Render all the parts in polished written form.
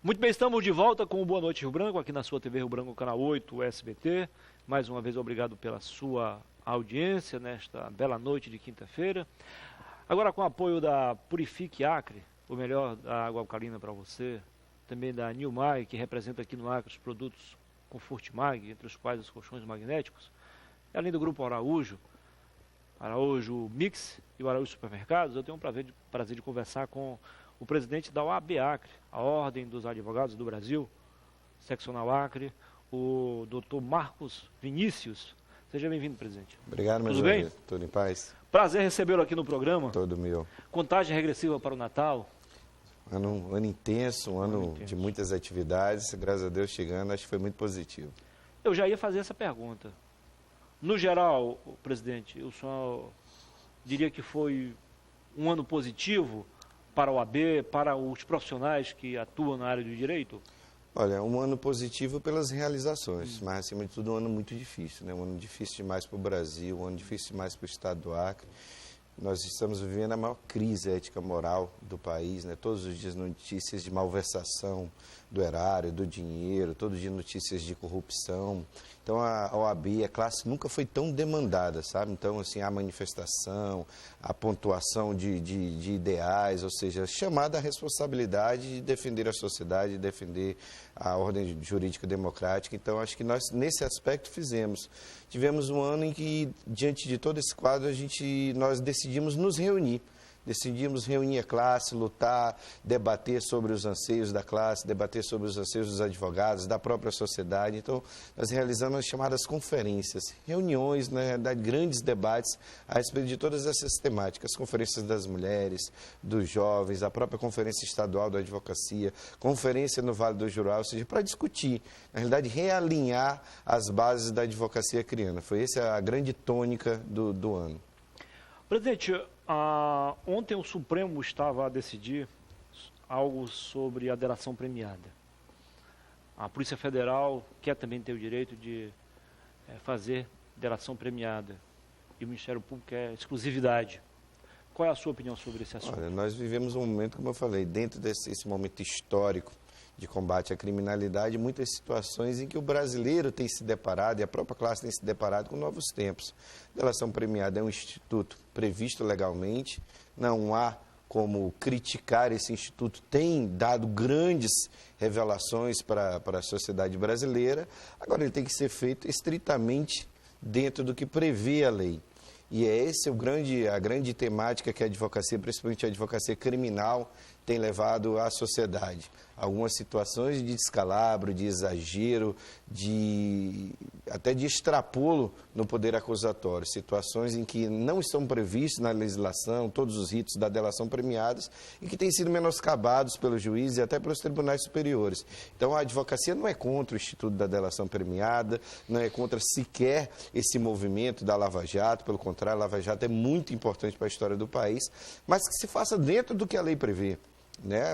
Muito bem, estamos de volta com o Boa Noite Rio Branco, aqui na sua TV Rio Branco, canal 8, SBT. Mais uma vez, obrigado pela sua audiência nesta bela noite de quinta-feira. Agora com o apoio da Purifique Acre, o melhor da água alcalina para você, também da Nilmag, que representa aqui no Acre os produtos Confortimag, entre os quais os colchões magnéticos, e além do Grupo Araújo Mix e o Araújo Supermercados, eu tenho um prazer de conversar com o presidente da OAB Acre, a Ordem dos Advogados do Brasil, seccional Acre, o Dr. Marcos Vinícius. Seja bem-vindo, presidente. Obrigado, meu Tudo bem? Tudo em paz? Prazer recebê-lo aqui no programa. Todo meu. Contagem regressiva para o Natal. Um ano intenso, um ano de muitas atividades, graças a Deus chegando, acho que foi muito positivo. Eu já ia fazer essa pergunta. No geral, presidente, o senhor diria que foi um ano positivo para a OAB, para os profissionais que atuam na área do direito? Olha, um ano positivo pelas realizações, mas acima de tudo um ano muito difícil, né? Um ano difícil demais para o Brasil, um ano difícil demais para o estado do Acre. Nós estamos vivendo a maior crise ética-moral do país, né? Todos os dias notícias de malversação do erário, do dinheiro, todo dia notícias de corrupção. Então a OAB, a classe nunca foi tão demandada, sabe? Então, assim, a manifestação, a pontuação de ideais, ou seja, chamada à responsabilidade de defender a sociedade, de defender a ordem jurídica democrática. Então, acho que nós, nesse aspecto, fizemos. Tivemos um ano em que, diante de todo esse quadro, nós decidimos nos reunir. Decidimos reunir a classe, lutar, debater sobre os anseios da classe, debater sobre os anseios dos advogados, da própria sociedade. Então, nós realizamos as chamadas conferências, reuniões, na realidade, grandes debates a respeito de todas essas temáticas, conferências das mulheres, dos jovens, a própria Conferência Estadual da Advocacia, conferência no Vale do Juruá, ou seja, para discutir, na realidade, realinhar as bases da advocacia acriana. Foi essa a grande tônica do ano. Presidente, ontem o Supremo estava a decidir algo sobre a delação premiada. A Polícia Federal quer também ter o direito de fazer delação premiada e o Ministério Público quer exclusividade. Qual é a sua opinião sobre esse assunto? Olha, nós vivemos um momento, como eu falei, dentro desse momento histórico de combate à criminalidade, muitas situações em que o brasileiro tem se deparado e a própria classe tem se deparado com novos tempos. Delação premiada é um instituto previsto legalmente, não há como criticar esse instituto, tem dado grandes revelações para a sociedade brasileira, agora ele tem que ser feito estritamente dentro do que prevê a lei. E essa é a grande temática que a advocacia, principalmente a advocacia criminal, tem levado à sociedade. Algumas situações de descalabro, de exagero, até de extrapolo no poder acusatório. Situações em que não estão previstos na legislação todos os ritos da delação premiadas e que têm sido menoscabados pelos juízes e até pelos tribunais superiores. Então a advocacia não é contra o Instituto da Delação Premiada, não é contra sequer esse movimento da Lava Jato, pelo contrário, a Lava Jato é muito importante para a história do país, mas que se faça dentro do que a lei prevê. Né,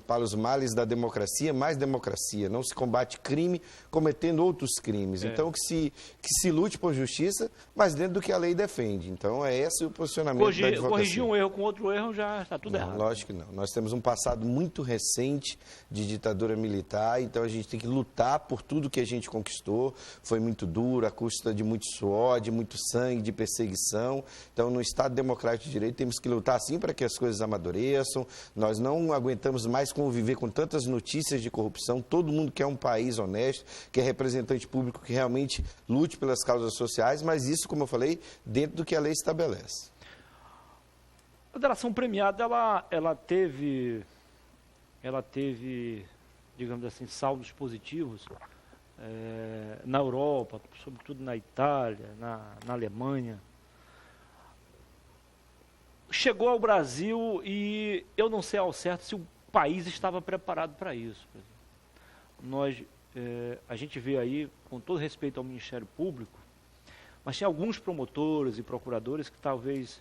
para os males da democracia, mais democracia. Não se combate crime cometendo outros crimes. Então, que se lute por justiça, mas dentro do que a lei defende. Então, é esse o posicionamento da advocacia. Corrigir um erro com outro erro já está tudo errado. Lógico que não. Nós temos um passado muito recente de ditadura militar, então a gente tem que lutar por tudo que a gente conquistou. Foi muito duro, à custa de muito suor, de muito sangue, de perseguição. Então, no Estado Democrático de Direito, temos que lutar sim para que as coisas amadureçam. Nós não aguentamos mais conviver com tantas notícias de corrupção. Todo mundo quer um país honesto, quer representante público que realmente lute pelas causas sociais, mas isso, como eu falei, dentro do que a lei estabelece. A delação premiada, ela teve, digamos assim, saldos positivos na Europa, sobretudo na Itália, na Alemanha. Chegou ao Brasil e eu não sei ao certo se o país estava preparado para isso. A gente vê aí, com todo respeito ao Ministério Público, mas tem alguns promotores e procuradores que talvez,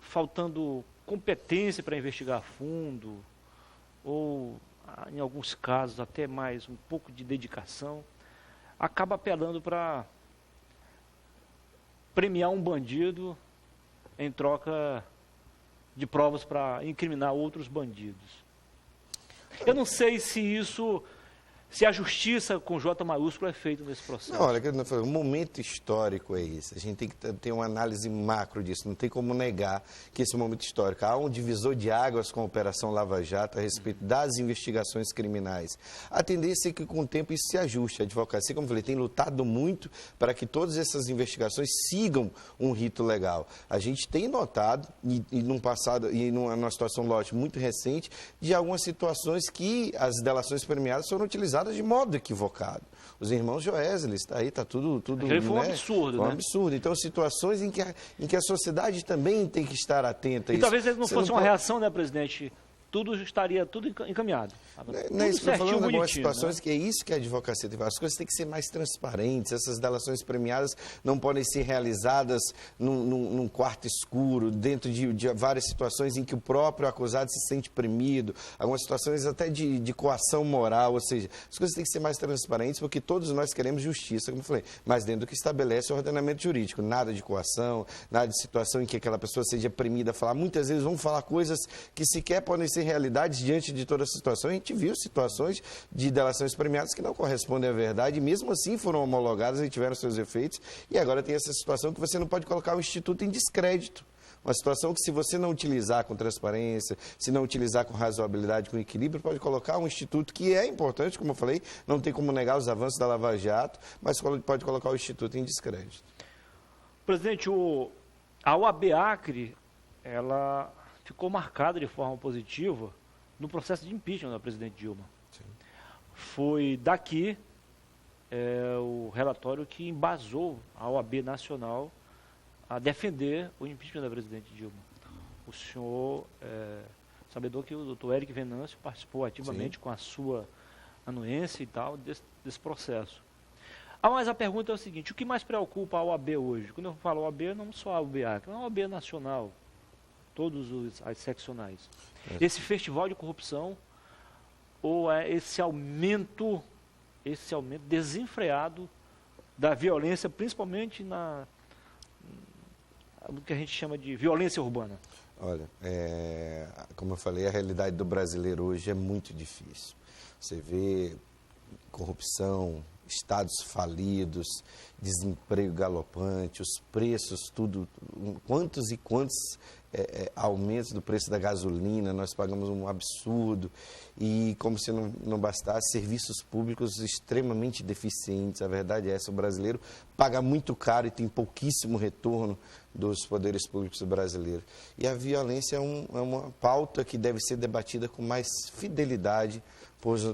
faltando competência para investigar a fundo, ou em alguns casos até mais um pouco de dedicação, acaba apelando para premiar um bandido em troca de provas para incriminar outros bandidos. Eu não sei se a justiça com J maiúsculo é feita nesse processo. Não, olha, o momento histórico é esse. A gente tem que ter uma análise macro disso. Não tem como negar que esse momento histórico, há um divisor de águas com a Operação Lava Jato a respeito das investigações criminais. A tendência é que com o tempo isso se ajuste. A advocacia, como eu falei, tem lutado muito para que todas essas investigações sigam um rito legal. A gente tem notado, e num passado, e numa situação, lógico, muito recente, de algumas situações que as delações premiadas foram utilizadas de modo equivocado. Os irmãos Joesley, está aí, está tudo Aquele foi um absurdo, foi um absurdo. Então, situações em que a sociedade também tem que estar atenta a isso. E talvez ele não fosse uma reação, né, presidente? Estaria tudo encaminhado. Não é isso que eu estou falando, algumas situações, né? Que é isso que a advocacia tem que fazer. As coisas têm que ser mais transparentes, essas delações premiadas não podem ser realizadas num quarto escuro, dentro de várias situações em que o próprio acusado se sente premido, algumas situações até de coação moral, ou seja, as coisas têm que ser mais transparentes porque todos nós queremos justiça, como eu falei, mas dentro do que estabelece o ordenamento jurídico, nada de coação, nada de situação em que aquela pessoa seja premida a falar. Muitas vezes vão falar coisas que sequer podem ser realidades diante de toda a situação. A gente viu situações de delações premiadas que não correspondem à verdade, e mesmo assim foram homologadas e tiveram seus efeitos, e agora tem essa situação que você não pode colocar o Instituto em descrédito. Uma situação que, se você não utilizar com transparência, se não utilizar com razoabilidade, com equilíbrio, pode colocar um instituto que é importante, como eu falei, não tem como negar os avanços da Lava Jato, mas pode colocar o instituto em descrédito. Presidente, a OAB Acre, ela ficou marcada de forma positiva no processo de impeachment da presidente Dilma. Sim. Foi daqui o relatório que embasou a OAB Nacional a defender o impeachment da presidente Dilma. O senhor, sabedor que o doutor Eric Venâncio participou ativamente, sim, com a sua anuência e tal, desse processo. Mas a pergunta é o seguinte: o que mais preocupa a OAB hoje? Quando eu falo OAB, não só a OAB Acre, é a OAB Nacional, todos as seccionais. Esse festival de corrupção ou esse aumento desenfreado da violência, principalmente no que a gente chama de violência urbana? Olha, como eu falei, a realidade do brasileiro hoje é muito difícil. Você vê corrupção, estados falidos, desemprego galopante, os preços, tudo, quantos e quantos aumentos do preço da gasolina, nós pagamos um absurdo, e como se não bastasse, serviços públicos extremamente deficientes. A verdade é essa: o brasileiro paga muito caro e tem pouquíssimo retorno dos poderes públicos brasileiros. E a violência é uma pauta que deve ser debatida com mais fidelidade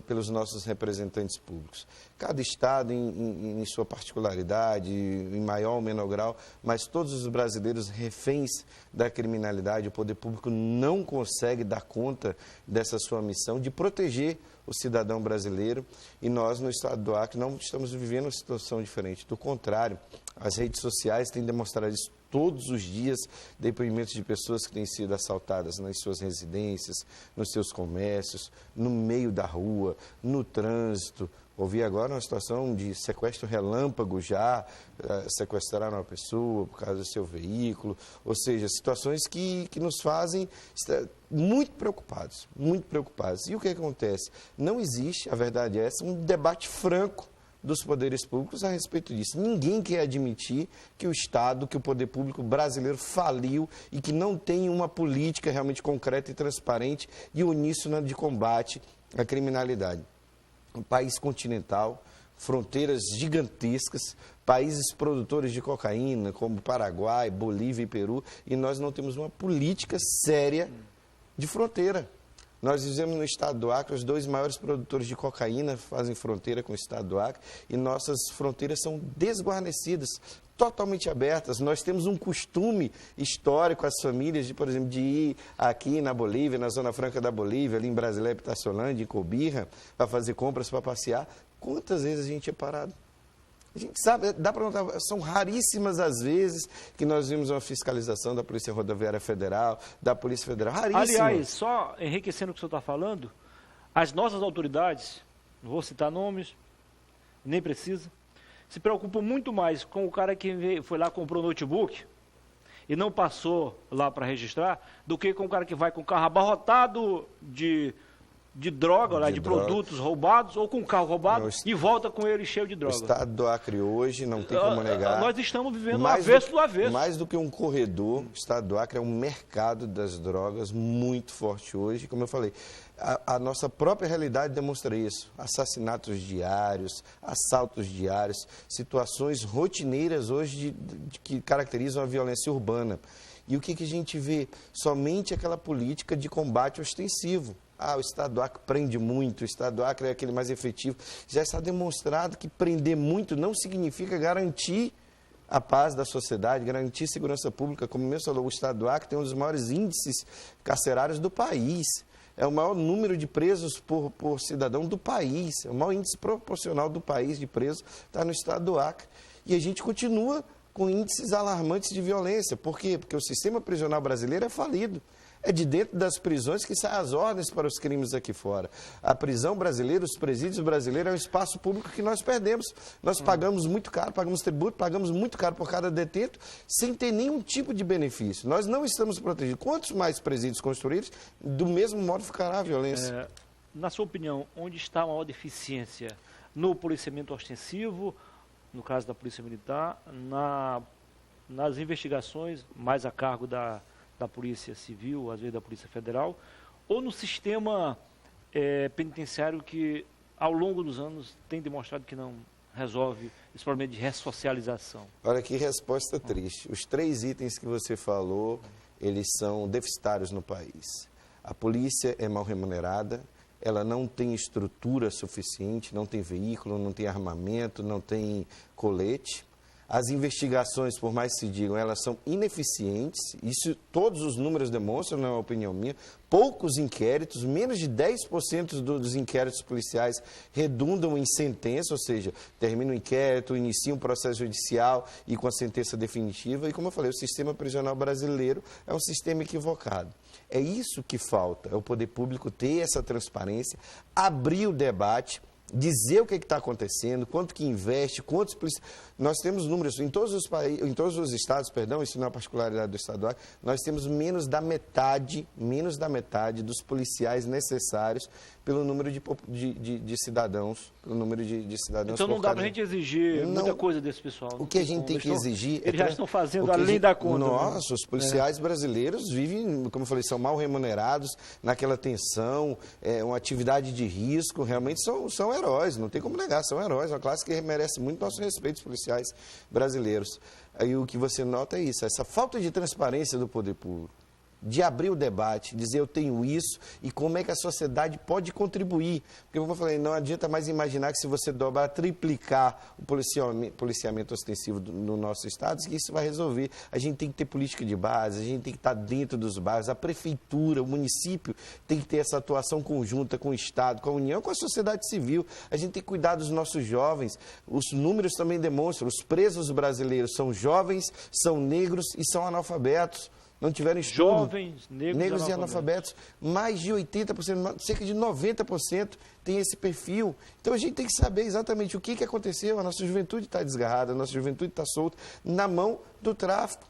pelos nossos representantes públicos. Cada estado em sua particularidade, em maior ou menor grau, mas todos os brasileiros reféns da criminalidade. O poder público não consegue dar conta dessa sua missão de proteger o cidadão brasileiro, e nós, no estado do Acre, não estamos vivendo uma situação diferente. Do contrário, as redes sociais têm demonstrado isso todos os dias, depoimentos de pessoas que têm sido assaltadas nas suas residências, nos seus comércios, no meio da rua, no trânsito. Ouvi agora uma situação de sequestro relâmpago já, sequestraram uma pessoa por causa do seu veículo, ou seja, situações que nos fazem estar muito preocupados, muito preocupados. E o que acontece? Não existe, a verdade é essa, um debate franco dos poderes públicos a respeito disso. Ninguém quer admitir que o Estado, que o poder público brasileiro faliu e que não tem uma política realmente concreta e transparente e uníssona de combate à criminalidade. Um país continental, fronteiras gigantescas, países produtores de cocaína, como Paraguai, Bolívia e Peru, e nós não temos uma política séria de fronteira. Nós vivemos no estado do Acre, os 2 maiores produtores de cocaína fazem fronteira com o estado do Acre, e nossas fronteiras são desguarnecidas, totalmente abertas. Nós temos um costume histórico, as famílias, por exemplo, de ir aqui na Bolívia, na Zona Franca da Bolívia, ali em Brasileira, Pitaciolândia, em Cobirra, para fazer compras, para passear. Quantas vezes a gente é parado? A gente sabe, dá para notar, são raríssimas as vezes que nós vimos uma fiscalização da Polícia Rodoviária Federal, da Polícia Federal, raríssimo. Aliás, só enriquecendo o que o senhor está falando, as nossas autoridades, não vou citar nomes, nem precisa, se preocupam muito mais com o cara que foi lá e comprou notebook e não passou lá para registrar, do que com o cara que vai com o carro abarrotado de de droga, lá, de produtos roubados, ou com um carro roubado e volta com ele cheio de droga. O estado do Acre hoje, não tem como negar. Nós estamos vivendo o avesso do avesso. Mais do que um corredor, o estado do Acre é um mercado das drogas muito forte hoje. Como eu falei, a nossa própria realidade demonstra isso. Assassinatos diários, assaltos diários, situações rotineiras hoje que caracterizam a violência urbana. E o que a gente vê? Somente aquela política de combate ostensivo. O estado do Acre prende muito, o estado do Acre é aquele mais efetivo. Já está demonstrado que prender muito não significa garantir a paz da sociedade, garantir segurança pública. Como mesmo falou, o estado do Acre tem um dos maiores índices carcerários do país. É o maior número de presos por cidadão do país. É o maior índice proporcional do país de presos está no estado do Acre. E a gente continua com índices alarmantes de violência. Por quê? Porque o sistema prisional brasileiro é falido. É de dentro das prisões que saem as ordens para os crimes aqui fora. A prisão brasileira, os presídios brasileiros é um espaço público que nós perdemos. Nós pagamos muito caro, pagamos tributo, pagamos muito caro por cada detento, sem ter nenhum tipo de benefício. Nós não estamos protegidos. Quantos mais presídios construídos, do mesmo modo ficará a violência. Na sua opinião, onde está a maior deficiência? No policiamento ostensivo, no caso da Polícia Militar, nas investigações, mais a cargo da Polícia Civil, às vezes da Polícia Federal, ou no sistema penitenciário que, ao longo dos anos, tem demonstrado que não resolve esse problema de ressocialização? Olha que resposta triste. Os 3 itens que você falou, eles são deficitários no país. A polícia é mal remunerada, ela não tem estrutura suficiente, não tem veículo, não tem armamento, não tem colete. As investigações, por mais que se digam, elas são ineficientes, isso todos os números demonstram, não é uma opinião minha. Poucos inquéritos, menos de 10% dos inquéritos policiais redundam em sentença, ou seja, termina o inquérito, inicia um processo judicial e com a sentença definitiva. E como eu falei, o sistema prisional brasileiro é um sistema equivocado. É isso que falta, é o poder público ter essa transparência, abrir o debate, dizer o que está acontecendo, quanto que investe, quantos policiais. Nós temos números em todos os estados, perdão, isso não é uma particularidade do estado do Acre, nós temos menos da metade dos policiais necessários pelo número de cidadãos, pelo número de cidadãos. Então não dá para a gente exigir muita coisa desse pessoal. O que a gente tem que exigir... Eles já estão fazendo além da conta. Nossa, os policiais brasileiros vivem, como eu falei, são mal remunerados, naquela tensão, uma atividade de risco, realmente são heróis, não tem como negar, são heróis, uma classe que merece muito nosso respeito, os policiais brasileiros. Aí o que você nota é isso, essa falta de transparência do poder público, de abrir o debate, dizer eu tenho isso e como é que a sociedade pode contribuir. Porque, como eu falei, não adianta mais imaginar que se você dobrar, triplicar o policiamento ostensivo no nosso estado, que isso vai resolver. A gente tem que ter política de base, a gente tem que estar dentro dos bairros, a prefeitura, o município tem que ter essa atuação conjunta com o Estado, com a União, com a sociedade civil. A gente tem que cuidar dos nossos jovens. Os números também demonstram, os presos brasileiros são jovens, são negros e são analfabetos. Não tiveram estudo. Jovens, negros e analfabetos. Mais de 80%, cerca de 90% tem esse perfil. Então a gente tem que saber exatamente o que aconteceu. A nossa juventude está desgarrada, a nossa juventude está solta na mão do tráfico.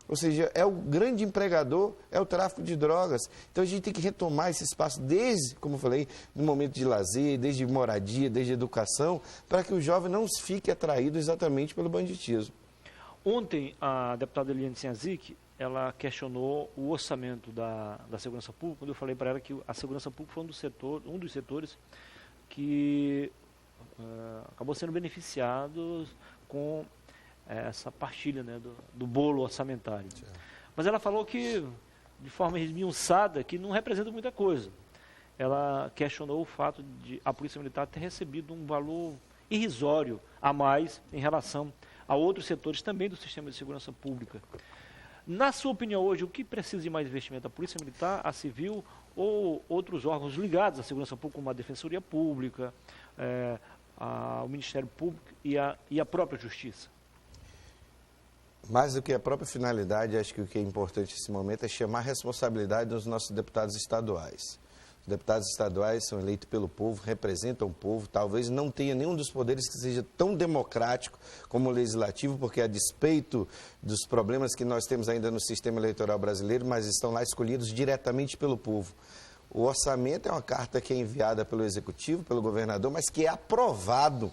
Ou seja, é o grande empregador, é o tráfico de drogas. Então a gente tem que retomar esse espaço desde, como eu falei, no momento de lazer, desde moradia, desde educação, para que o jovem não fique atraído exatamente pelo banditismo. Ontem, a deputada Eliane Sinhazic, ela questionou o orçamento da segurança pública, quando eu falei para ela que a segurança pública foi um dos setores que acabou sendo beneficiado com essa partilha, né, do bolo orçamentário. Mas ela falou que, de forma esmiuçada, que não representa muita coisa. Ela questionou o fato de a Polícia Militar ter recebido um valor irrisório a mais em relação a outros setores também do sistema de segurança pública. Na sua opinião hoje, o que precisa de mais investimento? A Polícia Militar, a Civil ou outros órgãos ligados à segurança pública, como a Defensoria Pública, o Ministério Público e a própria Justiça? Mais do que a própria finalidade, acho que o que é importante nesse momento é chamar a responsabilidade dos nossos deputados estaduais. Os deputados estaduais são eleitos pelo povo, representam o povo, talvez não tenha nenhum dos poderes que seja tão democrático como o legislativo, porque a despeito dos problemas que nós temos ainda no sistema eleitoral brasileiro, mas estão lá escolhidos diretamente pelo povo. O orçamento é uma carta que é enviada pelo Executivo, pelo governador, mas que é aprovado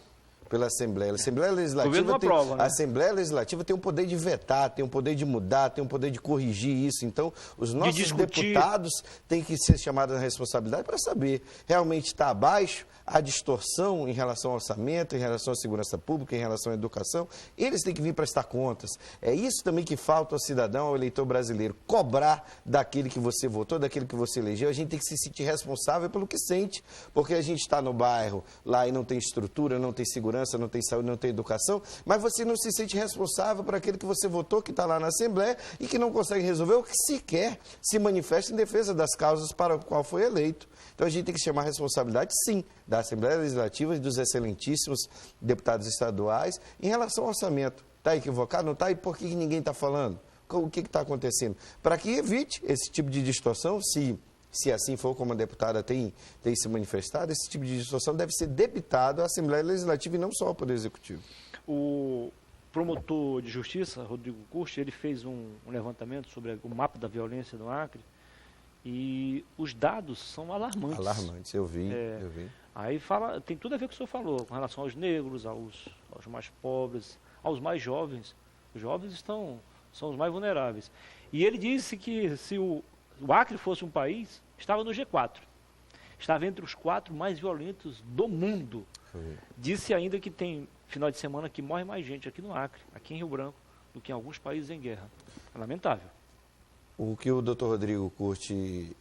pela Assembleia. A Assembleia Legislativa aprova, né? A Assembleia Legislativa tem o poder de vetar, tem o poder de mudar, tem o poder de corrigir isso. Então, os nossos deputados têm que ser chamados à responsabilidade para saber realmente está abaixo a distorção em relação ao orçamento, em relação à segurança pública, em relação à educação. Eles têm que vir prestar contas. É isso também que falta ao cidadão, ao eleitor brasileiro, cobrar daquele que você votou, daquele que você elegeu. A gente tem que se sentir responsável pelo que sente, porque a gente está no bairro lá e não tem estrutura, não tem segurança, não tem saúde, não tem educação, mas você não se sente responsável por aquele que você votou, que está lá na Assembleia e que não consegue resolver ou que sequer se manifesta em defesa das causas para o qual foi eleito. Então a gente tem que chamar a responsabilidade, sim, da Assembleia Legislativa e dos excelentíssimos deputados estaduais em relação ao orçamento. Está equivocado? Não está? E por que ninguém está falando? O que está acontecendo? Para que evite esse tipo de distorção, se assim for como a deputada tem se manifestado, esse tipo de distorção deve ser debitado à Assembleia Legislativa e não só ao Poder Executivo. O promotor de justiça, Rodrigo Curti, ele fez um levantamento sobre o mapa da violência no Acre e os dados são alarmantes. Alarmantes, eu vi. Aí tem tudo a ver com o que o senhor falou, com relação aos negros, aos mais pobres, aos mais jovens. Os jovens são os mais vulneráveis. E ele disse que se o Acre fosse um país, estava no G4. Estava entre os 4 mais violentos do mundo. Disse ainda que tem final de semana que morre mais gente aqui no Acre, aqui em Rio Branco, do que em alguns países em guerra. É lamentável. O que o doutor Rodrigo Curti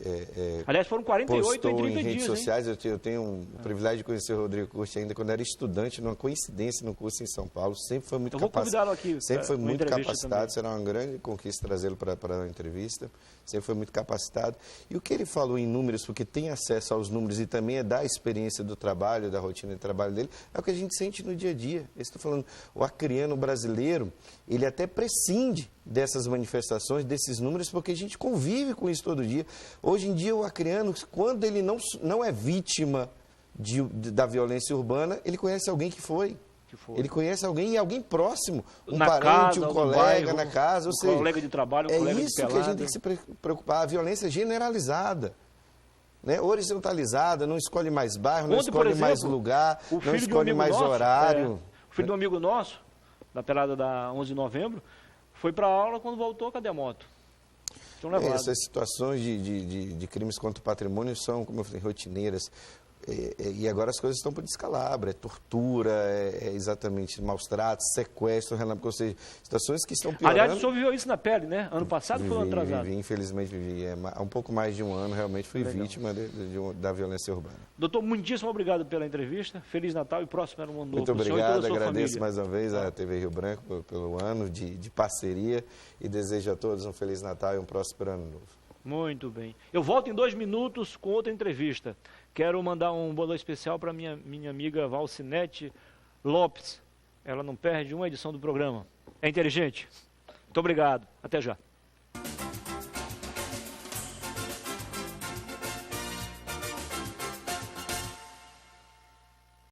aliás, foram 48 em 30 em redes dias, sociais, eu tenho o privilégio de conhecer o Rodrigo Curti ainda quando era estudante, numa coincidência no curso em São Paulo, sempre foi muito capacitado. Sempre foi muito capacitado, também. Será uma grande conquista trazê-lo para a entrevista, sempre foi muito capacitado. E o que ele falou em números, porque tem acesso aos números e também é da experiência do trabalho, da rotina de trabalho dele, é o que a gente sente no dia a dia. Eu estou falando, o acreano brasileiro, ele até prescinde dessas manifestações, desses números, porque a gente convive com isso todo dia. Hoje em dia, o acreano, quando ele não é vítima da violência urbana, ele conhece alguém que foi. Ele conhece alguém e alguém próximo, um parente, um colega na casa, ou seja, colega de trabalho, um colega de pelada. É isso que a gente tem que se preocupar, a violência generalizada. Né, horizontalizada, não escolhe mais bairro, não escolhe mais lugar, não escolhe mais horário. O filho de um amigo nosso, da pelada da 11 de novembro, foi para a aula, quando voltou, cadê a moto? Essas situações de crimes contra o patrimônio são, como eu falei, rotineiras. E agora as coisas estão por descalabro, é tortura, exatamente maus tratos, sequestro, relâmpago, ou seja, situações que estão piorando. Aliás, o senhor viveu isso na pele, né? Ano passado foi um ano atrasado. Infelizmente vivi. Há um pouco mais de um ano, realmente fui vítima da violência urbana. Doutor, muitíssimo obrigado pela entrevista. Feliz Natal e próximo ano novo. Muito obrigado, agradeço mais uma vez à TV Rio Branco pelo ano de parceria e desejo a todos um Feliz Natal e um próspero ano novo. Muito bem. Eu volto em 2 minutos com outra entrevista. Quero mandar um boa noite especial para minha amiga Valcinete Lopes. Ela não perde uma edição do programa. É inteligente. Muito obrigado. Até já.